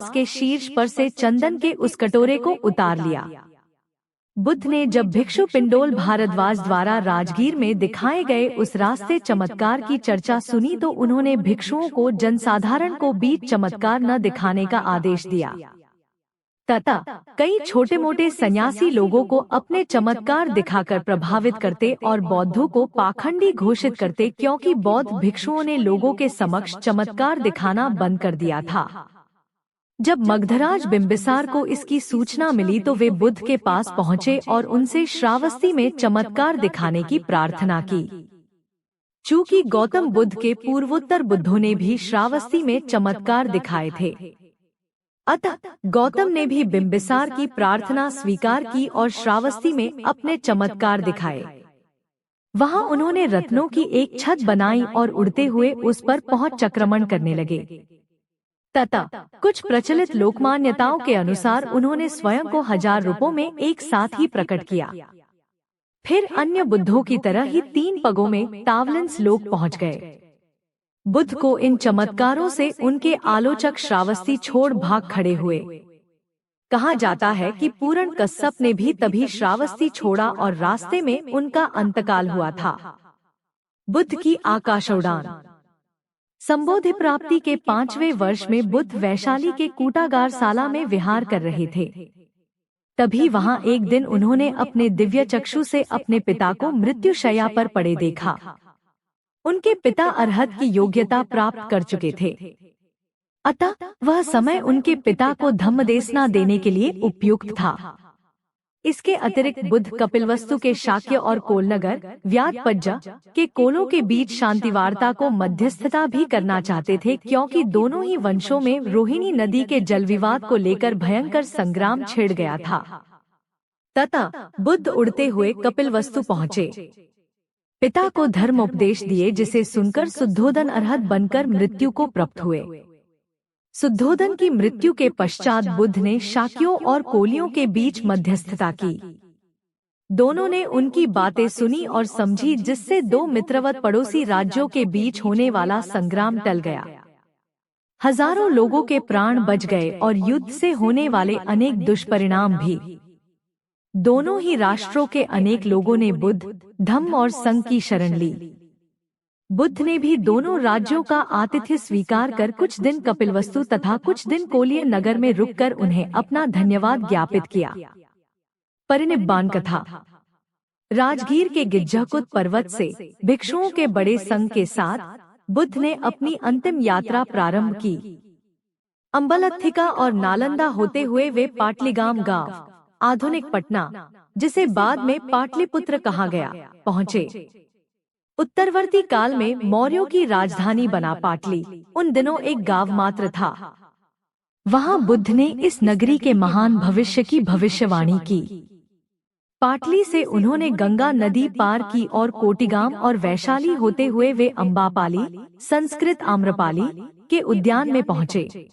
के शीर्ष पर से चंदन के उस कटोरे को उतार लिया। बुद्ध ने जब भिक्षु पिंडोल भारद्वाज द्वारा राजगीर में दिखाए गए उस रास्ते चमत्कार की चर्चा सुनी तो उन्होंने भिक्षुओं को जनसाधारण को बीच चमत्कार न दिखाने का आदेश दिया तथा कई छोटे मोटे सन्यासी लोगों को अपने चमत्कार दिखाकर प्रभावित करते और बौद्धों को पाखंडी घोषित करते, क्योंकि बौद्ध भिक्षुओं ने लोगों के समक्ष चमत्कार दिखाना बंद कर दिया था। जब मगधराज बिंबिसार को इसकी सूचना मिली तो वे बुद्ध के पास पहुँचे और उनसे श्रावस्ती में चमत्कार दिखाने की प्रार्थना की। चूँकि गौतम बुद्ध के पूर्वोत्तर बुद्धों ने भी श्रावस्ती में चमत्कार दिखाए थे, अतः गौतम ने भी बिंबिसार की प्रार्थना स्वीकार की और श्रावस्ती में अपने चमत्कार दिखाए। वहां उन्होंने रत्नों की एक छत बनाई और उड़ते हुए उस पर पहुंच चक्रमण करने लगे तथा कुछ प्रचलित लोकमान्यताओं के अनुसार उन्होंने स्वयं को 1000 रूपों में एक साथ ही प्रकट किया। फिर अन्य बुद्धों की तरह ही 3 पगों में तावलिंस लोक पहुंच गए। बुद्ध को इन चमत्कारों से उनके आलोचक श्रावस्ती छोड़ भाग खड़े हुए। कहा जाता है कि पूरण कश्यप ने भी तभी श्रावस्ती छोड़ा और रास्ते में उनका अंतकाल हुआ था। बुद्ध की आकाशोड़ान। संबोधि प्राप्ति के 5वें वर्ष में बुद्ध वैशाली के कूटागार साला में विहार कर रहे थे। तभी वहां एक दिन उन्होंने अपने दिव्य चक्षु से अपने पिता को मृत्युशैया पर पड़े देखा। उनके पिता अरहत की योग्यता प्राप्त कर चुके थे, अतः वह समय उनके पिता को धम्मदेशना देने के लिए उपयुक्त था। इसके अतिरिक्त बुद्ध कपिलवस्तु के शाक्य और कोलनगर व्याधपज्जा के कोलों के बीच शांतिवार्ता को मध्यस्थता भी करना चाहते थे, क्योंकि दोनों ही वंशों में रोहिणी नदी के जल विवाद को लेकर भयंकर संग्राम छिड़ गया था। तथा बुद्ध उड़ते हुए कपिलवस्तु पहुँचे, पिता को धर्म उपदेश दिए, जिसे सुनकर शुद्धोदन अरहत बनकर मृत्यु को प्राप्त हुए। शुद्धोदन की मृत्यु के पश्चात बुद्ध ने शाक्यों और कोलियों के बीच मध्यस्थता की। दोनों ने उनकी बातें सुनी और समझी, जिससे 2 मित्रवत पड़ोसी राज्यों के बीच होने वाला संग्राम टल गया। हजारों लोगों के प्राण बच गए और युद्ध से होने वाले अनेक दुष्परिणाम भी। दोनों ही राष्ट्रों के अनेक लोगों ने बुद्ध, धम्म और संघ की शरण ली। बुद्ध ने भी दोनों राज्यों का आतिथ्य स्वीकार कर कुछ दिन कपिलवस्तु तथा कुछ दिन कोलिय नगर में रुककर उन्हें अपना धन्यवाद ज्ञापित किया। परिनिब्बान कथा। राजगीर के गिज्झकुट पर्वत से भिक्षुओं के बड़े संघ के साथ बुद्ध ने अपनी अंतिम यात्रा प्रारंभ की। अम्बलत्थिका और नालंदा होते हुए वे पाटलीगाम गांव, आधुनिक पटना, जिसे बाद में पाटलिपुत्र कहा गया, पहुँचे। उत्तरवर्ती काल में मौर्यों की राजधानी बना पाटली उन दिनों एक गांव मात्र था। वहां बुद्ध ने इस नगरी के महान भविष्य की भविष्यवाणी की। पाटली से उन्होंने गंगा नदी पार की और कोटिगाम और वैशाली होते हुए वे अम्बापाली, संस्कृत आम्रपाली के उद्यान में पहुँचे।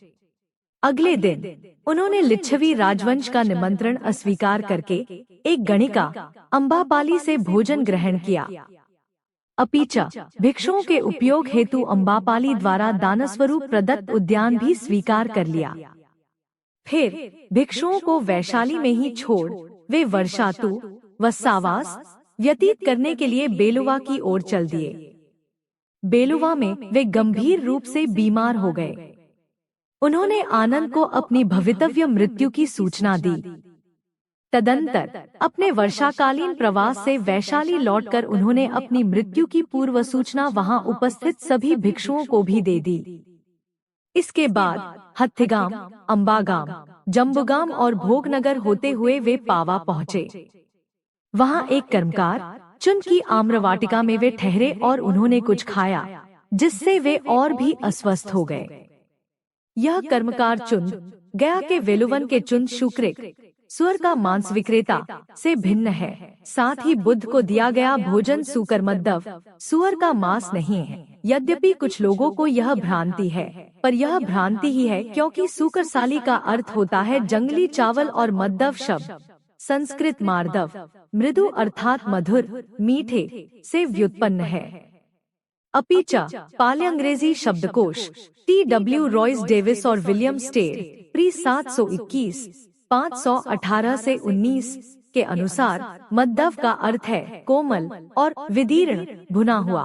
अगले दिन उन्होंने लिच्छवी राजवंश का निमंत्रण अस्वीकार करके एक गणिका अम्बापाली से भोजन ग्रहण किया। अपिचा भिक्षुओं के उपयोग हेतु अम्बापाली द्वारा दानस्वरूप प्रदत्त उद्यान भी स्वीकार कर लिया। फिर भिक्षुओं को वैशाली में ही छोड़ वे वर्षातु व सावास व्यतीत करने के लिए बेलुवा की ओर चल दिए। बेलुवा में वे गंभीर रूप से बीमार हो गए। उन्होंने आनंद को अपनी भवितव्य मृत्यु की सूचना दी। तदंतर अपने वर्षाकालीन प्रवास से वैशाली लौटकर उन्होंने अपनी मृत्यु की पूर्व सूचना वहां उपस्थित सभी भिक्षुओं को भी दे दी। इसके बाद हत्थिगाम, अम्बागाम, जम्बुगाम और भोगनगर होते हुए वे पावा पहुँचे। वहां एक कर्मकार चुन की आम्रवाटिका में वे ठहरे और उन्होंने कुछ खाया, जिससे वे और भी अस्वस्थ हो गए। यह कर्मकार चुन गया के वेलुवन के चुन शुक्रिक सुअर का मांस विक्रेता से भिन्न है। साथ ही बुद्ध को दिया गया भोजन सुकर्मद्दव सुअर का मांस नहीं है। यद्यपि कुछ लोगों को यह भ्रांति है, पर यह भ्रांति ही है, क्योंकि सुकरसाली का अर्थ होता है जंगली चावल और मद्दव शब्द संस्कृत मार्दव मृदु अर्थात मधुर, मीठे से व्युत्पन्न है। अपिचा पाली अंग्रेजी शब्दकोश TW रॉयस डेविस और विलियम स्टेर प्री 721, 518 से 19 के अनुसार मद्दव का अर्थ है कोमल और विदीर्ण भुना हुआ।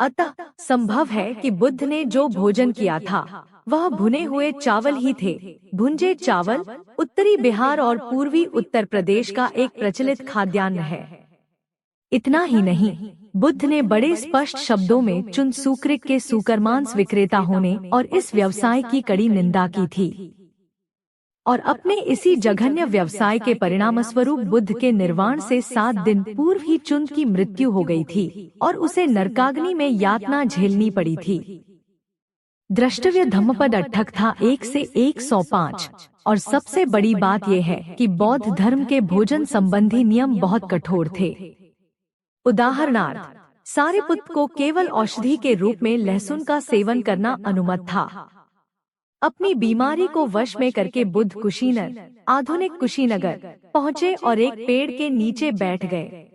अतः संभव है कि बुद्ध ने जो भोजन किया था वह भुने हुए चावल ही थे। भुंजे चावल उत्तरी बिहार और पूर्वी उत्तर प्रदेश का एक प्रचलित खाद्यान्न है। इतना ही नहीं, बुद्ध ने बड़े स्पष्ट शब्दों में चुन सुकृक के सुकरमांस विक्रेता होने और इस व्यवसाय की कड़ी निंदा की थी और अपने इसी जघन्य व्यवसाय के परिणामस्वरूप बुद्ध के निर्वाण से 7 दिन पूर्व ही चुन की मृत्यु हो गई थी और उसे नरकाग्नि में यातना झेलनी पड़ी थी। द्रष्टव्य धम्मपद अट्ठक था 1 से 105 और सबसे बड़ी बात यह है कि बौद्ध धर्म के भोजन संबंधी नियम बहुत कठोर थे। उदाहरणार्थ, सारिपुत्र को केवल औषधि के रूप में लहसुन का सेवन करना अनुमत था। अपनी बीमारी को वश में करके बुद्ध कुशीनगर, आधुनिक कुशीनगर पहुँचे और एक पेड़ के नीचे बैठ गए।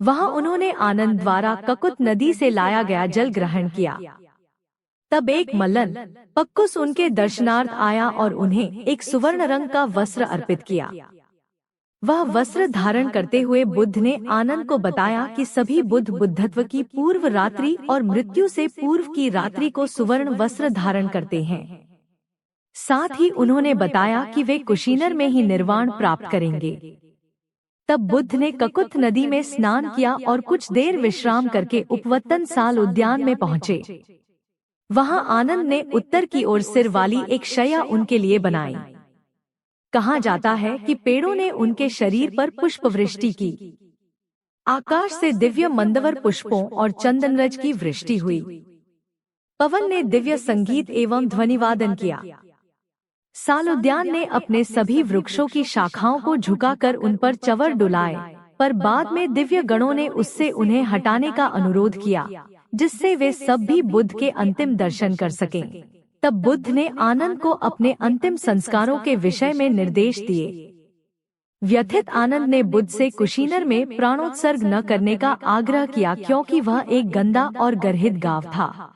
वहाँ उन्होंने आनंद द्वारा ककुत नदी से लाया गया जल ग्रहण किया। तब एक मल्लन पक्कुस उनके दर्शनार्थ आया और उन्हें एक सुवर्ण रंग का वस्त्र अर्पित किया। वह वस्त्र धारण करते हुए बुद्ध ने आनंद को बताया कि सभी बुद्ध बुद्धत्व की पूर्व रात्रि और मृत्यु से पूर्व की रात्रि को सुवर्ण वस्त्र धारण करते हैं। साथ ही उन्होंने बताया कि वे कुशीनगर में ही निर्वाण प्राप्त करेंगे। तब बुद्ध ने ककुत नदी में स्नान किया और कुछ देर विश्राम करके उपवत्तन साल उद्यान में पहुँचे। वहाँ आनंद ने उत्तर की ओर सिर वाली एक शैया उनके लिए बनाई। कहा जाता है कि पेड़ों ने उनके शरीर पर पुष्प वृष्टि की। आकाश से दिव्य मंदवर पुष्पों और चंदनरज की वृष्टि हुई। पवन ने दिव्य संगीत एवं ध्वनिवादन किया। साल उद्यान ने अपने सभी वृक्षों की शाखाओं को झुकाकर उन पर चंवर डुलाए, पर बाद में दिव्य गणों ने उससे उन्हें हटाने का अनुरोध किया, जिससे वे सब भी बुद्ध के अंतिम दर्शन कर सकें। तब बुद्ध ने आनंद को अपने अंतिम संस्कारों के विषय में निर्देश दिए। व्यथित आनंद ने बुद्ध से कुशीनगर में प्राणोत्सर्ग न करने का आग्रह किया क्योंकि वह एक गंदा और गर्हित गांव था।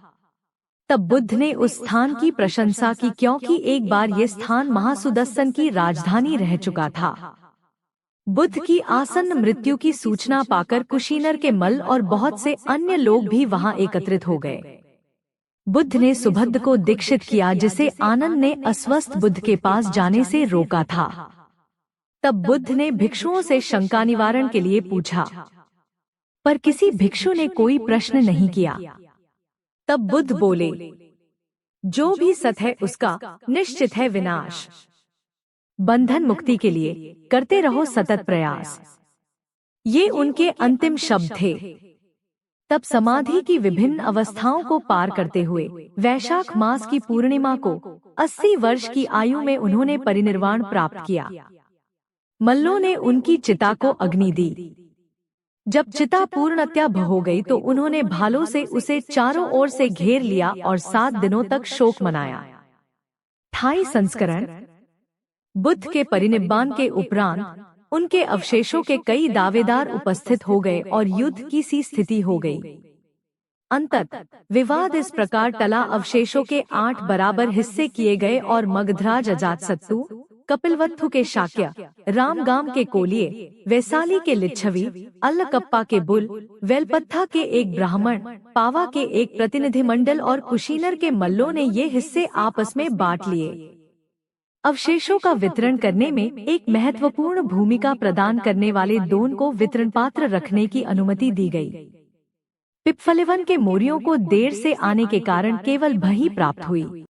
तब बुद्ध ने उस स्थान की प्रशंसा की क्योंकि एक बार ये स्थान महासुदस्सन की राजधानी रह चुका था। बुद्ध की आसन्न मृत्यु की सूचना पाकर कुशीनगर के मल्ल और बहुत से अन्य लोग भी वहां एकत्रित हो गए। बुद्ध ने सुभद्र को दीक्षित किया, जिसे आनंद ने अस्वस्थ बुद्ध के पास जाने से रोका था। तब बुद्ध ने भिक्षुओं से शंका निवारण के लिए पूछा, पर किसी भिक्षु ने कोई प्रश्न नहीं किया। तब बुद्ध बोले, जो भी सत है उसका निश्चित है विनाश। बंधन मुक्ति के लिए करते रहो सतत प्रयास। ये उनके अंतिम शब्द थे। तब समाधि की विभिन्न अवस्थाओं को पार करते हुए वैशाख मास की पूर्णिमा को 80 वर्ष की आयु में उन्होंने परिनिर्वाण प्राप्त किया। मल्लों ने उनकी चिता को अग्नि दी। जब चिता पूर्णतया हो गई तो उन्होंने भालों से उसे चारों ओर से घेर लिया और 7 दिनों तक शोक मनाया। थाई संस्करण। बुद्ध के परिनिब्बान के उपरांत उनके अवशेषों के कई दावेदार उपस्थित हो गए और युद्ध की सी स्थिति हो गई। अंततः विवाद इस प्रकार टला, अवशेषों के 8 बराबर हिस्से किए गए और मगधराज अजातशत्रु, कपिलवस्तु के शाक्य, रामगाम के कोलिये, वैशाली के लिच्छवी, अल्लकप्पा के बुल, वेलपत्था के एक ब्राह्मण, पावा के एक प्रतिनिधिमंडल और कुशीनगर के मल्लों ने ये हिस्से आपस में बांट लिए। अवशेषों का वितरण करने में एक महत्वपूर्ण भूमिका प्रदान करने वाले दोन को वितरण पात्र रखने की अनुमति दी गई। पिप्पलीवन के मौर्यों को देर से आने के कारण केवल भही प्राप्त हुई।